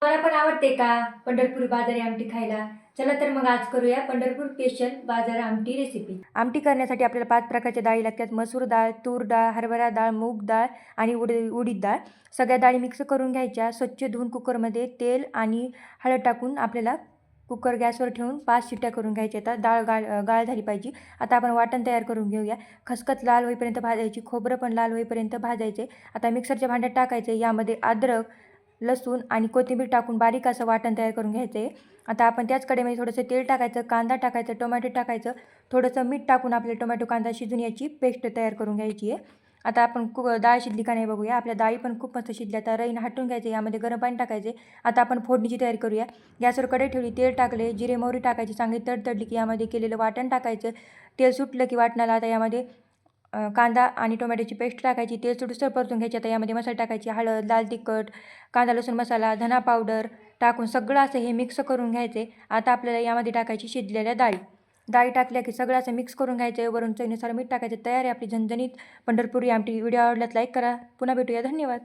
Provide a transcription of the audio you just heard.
मला पण आवडते का पंढरपुरी बाजारी आमटी खायला? चला तर मग आज करूया पंढरपूर स्पेशल बाजार आमटी रेसिपी. आमटी करण्यासाठी आपल्याला 5 प्रकारच्या डाळी लागतात. मसूर डाळ, तूर डाळ, हरभरा डाळ, मूग डाळ आणि उडीद डाळ. सगळ्या डाळी मिक्स करून घ्यायच्या. स्वच्छ धुवून कुकरमध्ये तेल आणि हळद टाकून आपल्याला कुकर गॅसवर ठेवून 5 शिट्ट्या करून घ्यायच्या. आता डाळ गाळ झाली पाहिजे. आता आपण वाटण तयार करून घेऊया. खसखस लाल होईपर्यंत भाजायची, खोबरं पण लाल होईपर्यंत भाजायचे. आता मिक्सरच्या भांड्यात टाकायचे. यामध्ये अद्रक, लसूण आणि कोथिंबीर टाकून बारीक असं वाटण तयार करून घ्यायचं आहे. आता आपण त्याच कढईमध्ये थोडंसं तेल टाकायचं, कांदा टाकायचं, टोमॅटो टाकायचं, थोडंसं मीठ टाकून आपले टोमॅटो कांदा शिजून याची पेस्ट तयार करून घ्यायची आहे. आता आपण डाळ शिजली का नाही बघूया. आपल्या डाळी पण खूप मस्त शिजल्या. आता रईन हटून घ्यायचे, यामध्ये गरम पाणी टाकायचे. आता आपण फोडणीची तयारी करूया. गॅसवर कढई ठेवली, तेल टाकले, जिरे मोहरी टाकायची, चांगली तडतडली की यामध्ये केलेलं वाटण टाकायचं. तेल सुटलं की वाटणाला आता यामध्ये कांदा आणि टोमॅटोची पेस्ट टाकायची, तेल सुटूसर परतून घ्यायची. आता यामध्ये मसाले टाकायचे, हळद, लाल तिखट, कांदा लसूण मसाला, धना पावडर टाकून सगळं असं हे मिक्स करून घ्यायचे. आता आपल्याला यामध्ये टाकायची शिजलेल्या डाळी टाकल्या की सगळं असं मिक्स करून घ्यायचं. वरून चवीनुसार मीठ टाकायचं. तयार आहे आपली झणझणीत पंढरपुरी आमटी. व्हिडिओ आवडल्यास लाईक करा. पुन्हा भेटूया. धन्यवाद.